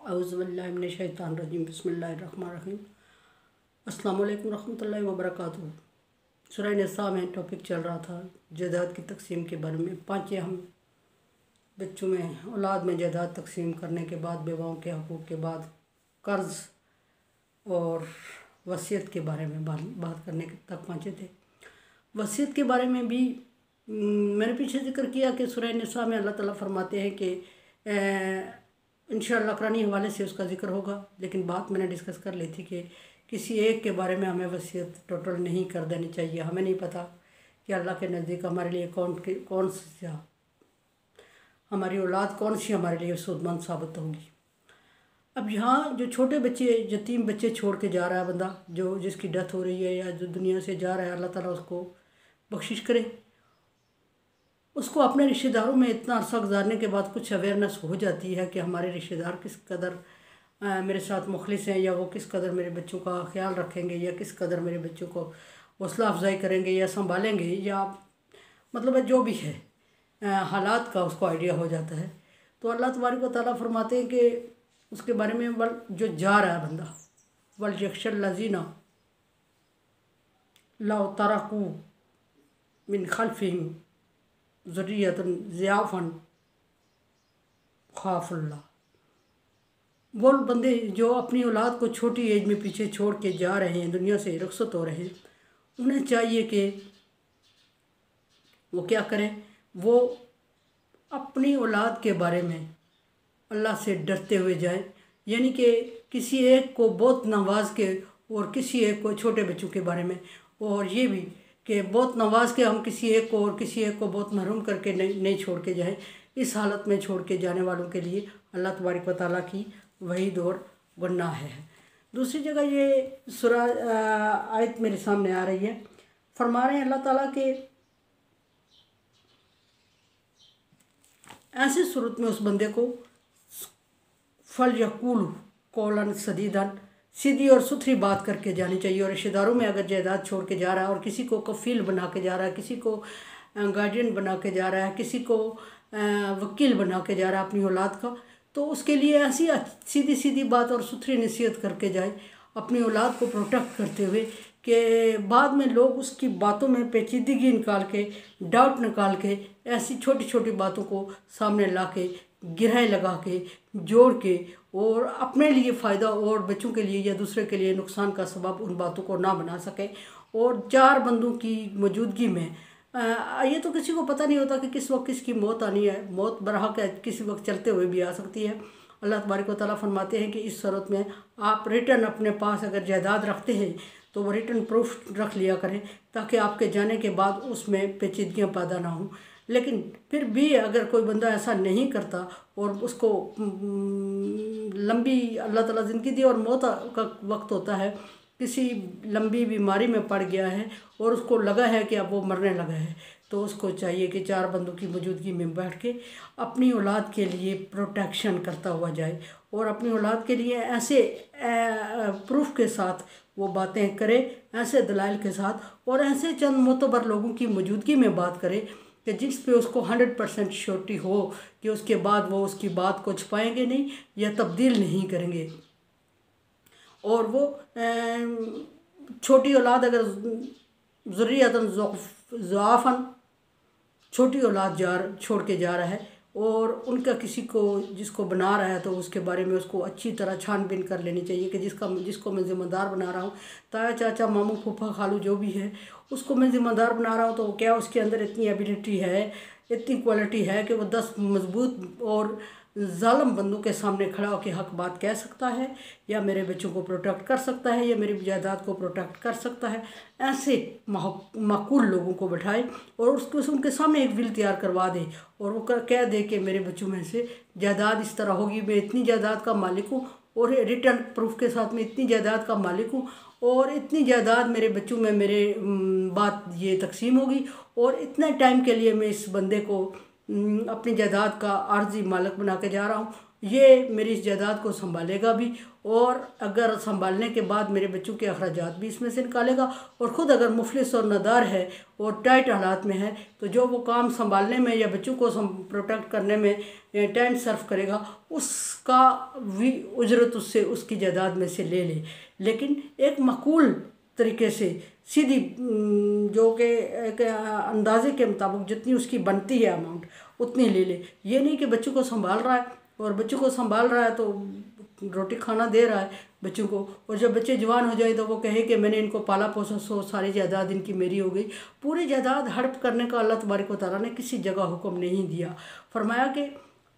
औज़ुबिल्लाहिमिनश्शैतानिर्रजीम बिस्मिल्लाहिर्रहमानिर्रहीम। अस्सलाम वालेकुम रहमतुल्लाहि व बरकातुहू। सूरह निसा में टॉपिक चल रहा था जायदाद की तकसीम के बारे में। 5 अहम बच्चों में औलाद में जायदाद तकसीम करने के बाद, बेवाओं के हकूक़ के बाद, कर्ज़ और वसीयत के बारे में बात करने तक पहुँचे थे। वसीयत के बारे में भी मैंने पीछे जिक्र किया कि सूरह निसा में अल्लाह ताला फरमाते हैं कि इंशाअल्लाह कुरानी हवाले से उसका जिक्र होगा, लेकिन बात मैंने डिस्कस कर ली थी कि किसी एक के बारे में हमें वसीयत टोटल नहीं कर देनी चाहिए। हमें नहीं पता कि अल्लाह के नज़दीक हमारे लिए कौन सा हमारी औलाद कौन सी हमारे लिए सूदमंद साबित होगी। अब यहाँ जो छोटे बच्चे, यतीम बच्चे छोड़ के जा रहा है बंदा, जो जिसकी डेथ हो रही है या जो दुनिया से जा रहा है, अल्लाह ताला उसको बख्शिश करे। उसको अपने रिश्तेदारों में इतना अरसा गुजारने के बाद कुछ अवेयरनेस हो जाती है कि हमारे रिश्तेदार किस कदर मेरे साथ मुखलिस हैं, या वो किस कदर मेरे बच्चों का ख्याल रखेंगे, या किस कदर मेरे बच्चों को हौसला अफजाई करेंगे या संभालेंगे, या मतलब जो भी है हालात का उसको आइडिया हो जाता है। तो अल्लाह तबारक व तआला फरमाते हैं कि उसके बारे में जो जा रहा है बंदा, वल यख्शल लज़ीना लौ तरकू मिन खल्फिहिम ज़ुर्रियतन ज़ियाफ़न ख़ाफ़ुल्लाह। वो बंदे जो अपनी औलाद को छोटी एज में पीछे छोड़ के जा रहे हैं, दुनिया से रुखसत हो रहे हैं, उन्हें चाहिए कि वो क्या करें, वो अपनी औलाद के बारे में अल्लाह से डरते हुए जाएं। यानी कि किसी एक को बहुत नवाज के और किसी एक को, छोटे बच्चों के बारे में, और ये भी कि बहुत नवाज के हम किसी एक को और किसी एक को बहुत महरूम करके नहीं छोड़ के जाएं। इस हालत में छोड़ के जाने वालों के लिए अल्लाह तबारक व तआला की वहीद और गुनाह है। दूसरी जगह ये सूरह आयत मेरे सामने आ रही है, फरमा रहे हैं अल्लाह ताला के ऐसे सूरत में उस बंदे को फल यकूल कौलन सदीदन, सीधी और सुथरी बात करके जानी चाहिए। और रिश्तेदारों में अगर जायदाद छोड़ के जा रहा है और किसी को कफ़ील बना के जा रहा है, किसी को गार्डियन बना के जा रहा है, किसी को वकील बना के जा रहा है अपनी औलाद का, तो उसके लिए ऐसी सीधी सीधी बात और सुथरी नसीहत करके जाए, अपनी औलाद को प्रोटेक्ट करते हुए, कि बाद में लोग उसकी बातों में पेचीदगी निकाल के, डाउट निकाल के, ऐसी छोटी छोटी बातों को सामने ला के, गिरह लगा के, जोड़ के, और अपने लिए फ़ायदा और बच्चों के लिए या दूसरे के लिए नुकसान का सबब उन बातों को ना बना सके। और 4 बंदों की मौजूदगी में ये तो किसी को पता नहीं होता कि किस वक्त किसकी मौत आनी है। मौत बरहक है, किसी वक्त चलते हुए भी आ सकती है। अल्लाह तबारक व तआला फरमाते हैं कि इस सूरत में आप रिटर्न अपने पास अगर जायदाद रखते हैं तो वो रिटर्न प्रूफ रख लिया करें, ताकि आपके जाने के बाद उसमें पेचीदगियाँ पैदा ना हों। लेकिन फिर भी अगर कोई बंदा ऐसा नहीं करता और उसको लंबी अल्लाह ताला ज़िंदगी दी और मौत का वक्त होता है, किसी लंबी बीमारी में पड़ गया है और उसको लगा है कि अब वो मरने लगा है, तो उसको चाहिए कि 4 बंदों की मौजूदगी में बैठ के अपनी औलाद के लिए प्रोटेक्शन करता हुआ जाए, और अपनी औलाद के लिए ऐसे प्रूफ के साथ वो बातें करे, ऐसे दलाइल के साथ, और ऐसे चंद मोतबर लोगों की मौजूदगी में बात करे कि जिस पे उसको 100% श्योरिटी हो कि उसके बाद वो उसकी बात को छुपाएंगे नहीं या तब्दील नहीं करेंगे। और वो छोटी औलाद अगर ज़ुर्रियतन ज़ुआफ़न, छोटी औलाद छोड़ के जा रहा है और उनका किसी को जिसको बना रहा है, तो उसके बारे में उसको अच्छी तरह छानबीन कर लेनी चाहिए कि जिसको मैं ज़िम्मेदार बना रहा हूँ, ताया चाचा मामू फूफा खालू जो भी है, उसको मैं ज़िम्मेदार बना रहा हूँ, तो क्या उसके अंदर इतनी एबिलिटी है, इतनी क्वालिटी है कि वो 10 मजबूत और ज़ालिम बंदों के सामने खड़ा होकर हक बात कह सकता है, या मेरे बच्चों को प्रोटेक्ट कर सकता है, या मेरी जायदाद को प्रोटेक्ट कर सकता है। ऐसे माकूल लोगों को बैठाए और उसको उनके सामने एक विल तैयार करवा दे, और वो कह दे कि मेरे बच्चों में से जायदाद इस तरह होगी, मैं इतनी जायदाद का मालिक हूँ, और रिटर्न प्रूफ के साथ में इतनी जायदाद का मालिक हूँ, और इतनी जायदाद मेरे बच्चों में मेरे बात ये तकसीम होगी, और इतने टाइम के लिए मैं इस बंदे को अपनी जायदाद का आर्जी मालिक बना के जा रहा हूँ। ये मेरी इस जायदाद को संभालेगा भी, और अगर संभालने के बाद मेरे बच्चों के अखराजात भी इसमें से निकालेगा, और ख़ुद अगर मुफलिस और नादार है और टाइट हालात में है तो जो वो काम संभालने में या बच्चों को प्रोटेक्ट करने में टाइम सर्व करेगा उसका भी उजरत उससे उसकी जायदाद में से ले ले, लेकिन एक माकूल तरीके से सीधी, जो कि एक अंदाजे के मुताबिक जितनी उसकी बनती है अमाउंट उतनी ले ले। ये नहीं कि बच्चों को संभाल रहा है और बच्चों को संभाल रहा है तो रोटी खाना दे रहा है बच्चों को, और जब बच्चे जवान हो जाए तो वो कहे कि मैंने इनको पाला पोसा सो सारी जायदाद इनकी मेरी हो गई। पूरी जायदाद हड़प करने का अल्लाह तबारक व तआला ने किसी जगह हुक्म नहीं दिया। फरमाया कि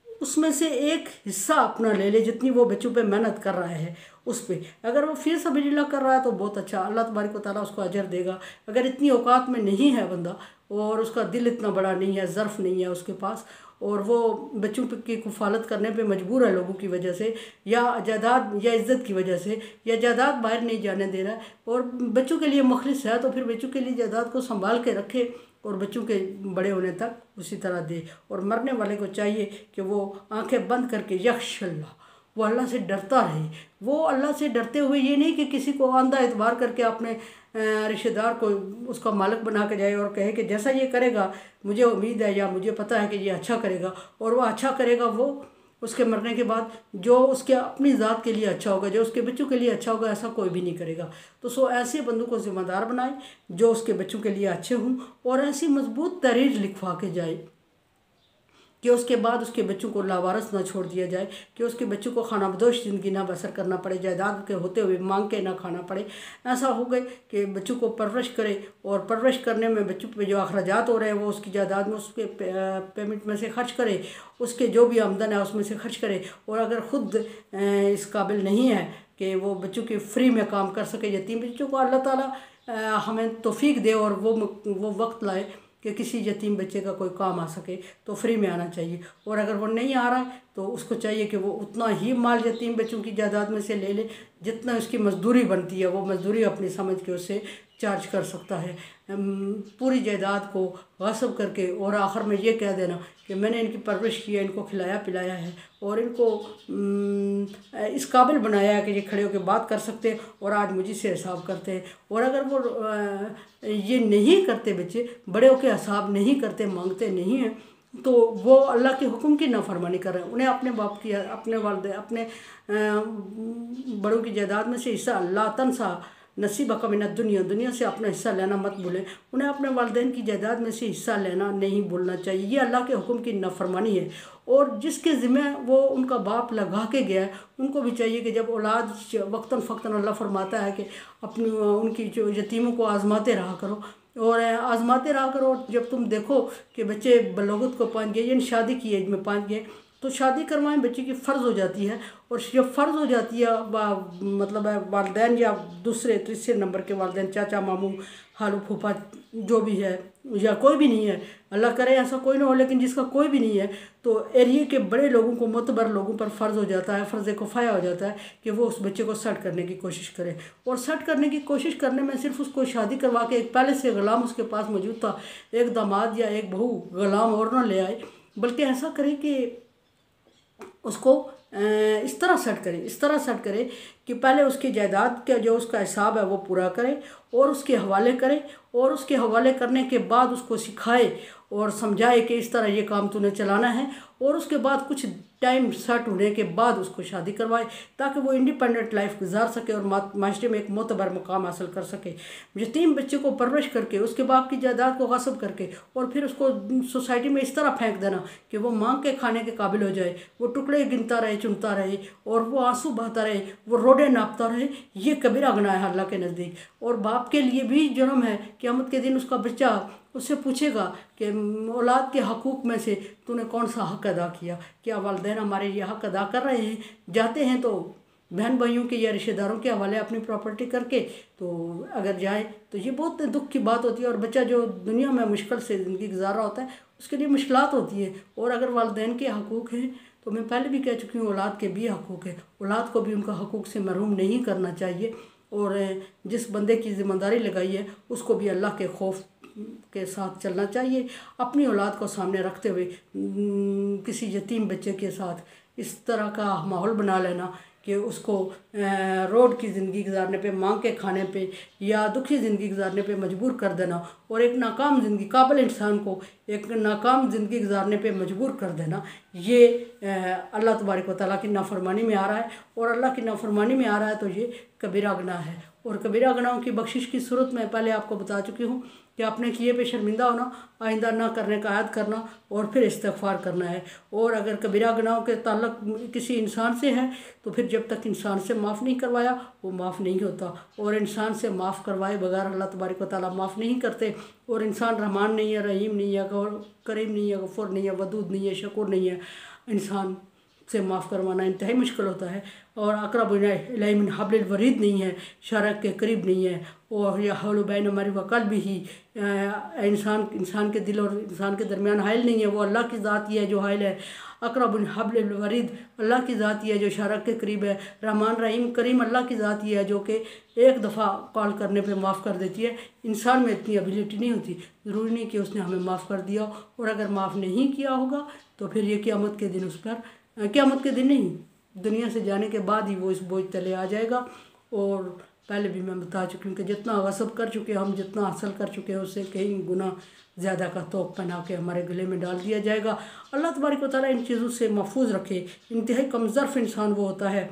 उसमें से एक हिस्सा अपना ले ले, जितनी वो बच्चों पे मेहनत कर रहा है उस पर। अगर वो फिर सबीलिल्लाह कर रहा है तो बहुत अच्छा, अल्लाह तबारक व तआला उसको अजर देगा। अगर इतनी औकात में नहीं है बंदा और उसका दिल इतना बड़ा नहीं है, ज़र्फ़ नहीं है उसके पास, और वो बच्चों की कफ़ालत करने पे मजबूर है लोगों की वजह से, या जायदाद या इज़्ज़त की वजह से, या जायदाद बाहर नहीं जाने दे रहा है और बच्चों के लिए मुखलिस है, तो फिर बच्चों के लिए जायदाद को संभाल के रखे और बच्चों के बड़े होने तक उसी तरह दे। और मरने वाले को चाहिए कि वो आंखें बंद करके यख्शल्लाह, वो अल्लाह से डरता रहे। वो अल्लाह से डरते हुए ये नहीं कि किसी को आंधा एतबार करके अपने रिश्तेदार को उसका मालिक बना के जाए और कहे कि जैसा ये करेगा मुझे उम्मीद है या मुझे पता है कि ये अच्छा करेगा, और वो अच्छा करेगा वो उसके मरने के बाद जो उसके अपनी ज़ात के लिए अच्छा होगा, जो उसके बच्चों के लिए अच्छा होगा, ऐसा कोई भी नहीं करेगा। तो ऐसे बंदों को ज़िम्मेदार बनाए जो उसके बच्चों के लिए अच्छे हों, और ऐसी मजबूत तहरीर लिखवा के जाए कि उसके बाद उसके बच्चों को लावारस ना छोड़ दिया जाए, कि उसके बच्चों को खाना बदोश ज़िंदगी ना बसर करना पड़े, जायदाद के होते हुए मांग के ना खाना पड़े। ऐसा हो गए कि बच्चों को परवरिश करे, और परवरिश करने में बच्चों पे जो अखराजात हो रहे हैं वो उसकी जायदाद में उसके पेमेंट में से खर्च करे, उसके जो भी आमदन है उसमें से खर्च करे। और अगर ख़ुद इस काबिल नहीं है कि वो बच्चों के फ्री में काम कर सके, यतीम बच्चों को अल्लाह ताला हमें तौफीक दे और वो वक्त लाए कि किसी यतीम बच्चे का कोई काम आ सके, तो फ्री में आना चाहिए। और अगर वो नहीं आ रहा है तो उसको चाहिए कि वो उतना ही माल यतीम बच्चों की जायदाद में से ले ले जितना उसकी मजदूरी बनती है, वो मजदूरी अपनी समझ के उससे चार्ज कर सकता है। पूरी जायदाद को गस्ब करके और आखिर में ये कह देना कि मैंने इनकी परवरिश की है, इनको खिलाया पिलाया है और इनको इस काबिल बनाया है कि ये खड़े होकर बात कर सकते हैं और आज मुझे से हिसाब करते हैं। और अगर वो ये नहीं करते, बच्चे बड़े होकर हिसाब नहीं करते, मांगते नहीं हैं, तो वो अल्लाह के हुक्म की नाफरमानी कर रहे हैं। उन्हें अपने बाप की, अपने वालिद, अपने बड़ों की जायदाद में से हिस्सा अल्लाह तनसा नसीब मिनत दुनिया, दुनिया से अपना हिस्सा लेना मत भूलें। उन्हें अपने वालिदैन की जायदाद में से हिस्सा लेना नहीं भूलना चाहिए। ये अल्लाह के हुक्म की नाफरमानी है। और जिसके ज़िम्मे वो उनका बाप लगा के गया है, उनको भी चाहिए कि जब औलाद वक्तन फ़क्तन अल्लाह फरमाता है कि अपनी उनकी जो यतीमों को आज़माते रहा करो और आज़माते रहा करो। जब तुम देखो कि बच्चे बलोगत को पहुँच गए, यानी शादी की एज में पहुँच गए, तो शादी करवाएं, बच्चे की फ़र्ज़ हो जाती है। और जब फ़र्ज़ हो जाती है मतलब है वालिदैन या दूसरे तीसरे नंबर के वालिदैन, चाचा मामू खालू फूफा जो भी है, या कोई भी नहीं है, अल्लाह करे ऐसा कोई ना हो, लेकिन जिसका कोई भी नहीं है, तो एरिए के बड़े लोगों को, मोतबर लोगों पर फ़र्ज़ हो जाता है, फ़र्ज़ किफ़ाया हो जाता है कि वो उस बच्चे को सेट करने की कोशिश करे। और सेट करने की कोशिश करने में सिर्फ उसको शादी करवा के एक पहले से ग़ुलाम उसके पास मौजूद था, एक दामाद या एक बहू ग़ुलाम और ना ले आए, बल्कि ऐसा करे कि उसको इस तरह सेट करे कि पहले उसकी जायदाद का जो उसका हिसाब है वो पूरा करे और उसके हवाले करे, और उसके हवाले करने के बाद उसको सिखाए और समझाए कि इस तरह ये काम तूने चलाना है। और उसके बाद कुछ टाइम सेट होने के बाद उसको शादी करवाए, ताकि वो इंडिपेंडेंट लाइफ गुजार सके और माशरे में एक मोतबर मुकाम हासिल कर सके। यतीम बच्चे को परवरिश करके उसके बाप की जायदाद को गस्ब करके और फिर उसको सोसाइटी में इस तरह फेंक देना कि वो मांग के खाने के काबिल हो जाए, वो टुकड़े गिनता रहे, चुनता रहे, और वो आंसू बहाता रहे, वो रोडे नापता रहे, ये कबीरा गुनाह है अल्लाह के नज़दीक। और बाप के लिए भी जुर्म है। क़यामत के दिन उसका बच्चा उससे पूछेगा कि औलाद के हकूक़ में से तूने कौन सा हक़ अदा किया। क्या वालिदैन हमारे ये हक़ अदा कर रहे हैं? जाते हैं तो बहन भाइयों के या रिश्तेदारों के हवाले अपनी प्रॉपर्टी करके, तो अगर जाए तो ये बहुत दुख की बात होती है। और बच्चा जो दुनिया में मुश्किल से ज़िंदगी गुजार रहा होता है, उसके लिए मुश्किलात होती है। और अगर वालिदैन के हकूक़ हैं, तो मैं पहले भी कह चुकी हूँ, औलाद के भी हकूक़ है, औलाद को भी उनका हकूक़ से महरूम नहीं करना चाहिए। और जिस बंदे की ज़िम्मेदारी लगाई है उसको भी अल्लाह के खौफ के साथ चलना चाहिए। अपनी औलाद को सामने रखते हुए किसी यतीम बच्चे के साथ इस तरह का माहौल बना लेना कि उसको रोड की ज़िंदगी गुजारने पे, मांग के खाने पे या दुखी ज़िंदगी गुजारने पे मजबूर कर देना, और एक नाकाम ज़िंदगी, काबिल इंसान को एक नाकाम ज़िंदगी गुजारने पे मजबूर कर देना, ये अल्लाह तबारक व तआला की नाफरमानी में आ रहा है। और अल्लाह की नाफरमानी में आ रहा है तो ये कबीरा गुनाह है। और कबीरा गुनाहों की बख्शिश की सूरत में पहले आपको बता चुकी हूँ कि अपने किए पे शर्मिंदा होना, आइंदा ना करने का अहद करना और फिर इस्तिग़फ़ार करना है। और अगर कबीरा गुनाहों के ताल्लुक़ किसी इंसान से है तो फिर जब तक इंसान से माफ़ नहीं करवाया वो माफ़ नहीं होता। और इंसान से माफ़ करवाए बगैर अल्लाह तबारक व तआला माफ़ नहीं करते। और इंसान रहमान नहीं है, रहीम नहीं है, करीम नहीं है, गफ़ूर नहीं है, वदूद नहीं है, शकूर नहीं है। इंसान से माफ़ करवाना इंतहाई मुश्किल होता है। और अक़रब इलैहि मिन हब्लिल वरीद नहीं है, शारक के करीब नहीं है। और यह हौल बैन मरी व क़ल्बिही, इंसान के दिल और इंसान के दरमियान हाइल नहीं है, वो अल्लाह की ज़ात ही है जो हाइल है। अक़रब मिन हब्लिल वरीद अल्लाह की ज़ात ही है जो शारक के करीब है। रहमान रहीम करीम अल्लाह की ज़ात ही है जो कि एक दफ़ा कॉल करने पे माफ़ कर देती है। इंसान में इतनी एबिलिटी नहीं होती, ज़रूरी नहीं कि उसने हमें माफ़ कर दिया। और अगर माफ़ नहीं किया होगा तो फिर ये क़यामत के दिन उस पर, क़यामत के दिन नहीं, दुनिया से जाने के बाद ही वो इस बोझ तले आ जाएगा। और पहले भी मैं बता चुकी हूँ कि जितना गसब कर चुके हम, जितना हासिल कर चुके हैं, उससे कई गुना ज़्यादा का तोप पहना के हमारे गले में डाल दिया जाएगा। अल्लाह तबारक व तआला इन चीज़ों से महफूज रखे। इंतहाई कमज़र्फ़ इंसान वो होता है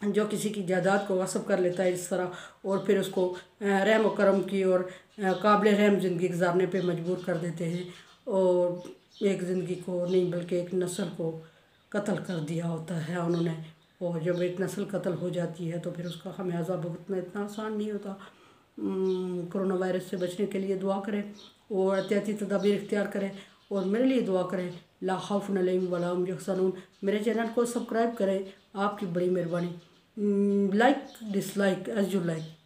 जो किसी की जायदाद को गसब कर लेता है इस तरह, और फिर उसको रहम व करम की और काबिल रहम ज़िंदगी गुजारने पे मजबूर कर देते हैं। और एक ज़िंदगी को नहीं बल्कि एक नस्ल को कत्ल कर दिया होता है उन्होंने। और जब एक नस्ल कत्ल हो जाती है तो फिर उसका खमियाजा भुगतना इतना आसान नहीं होता। कोरोना वायरस से बचने के लिए दुआ करें और एहतियाती तदाबीर इख्तियार करें और मेरे लिए दुआ करें। ला खौफुन अलैहिम वला हुम यहज़नून। मेरे चैनल को सब्सक्राइब करें, आपकी बड़ी मेहरबानी। Like dislike as you like.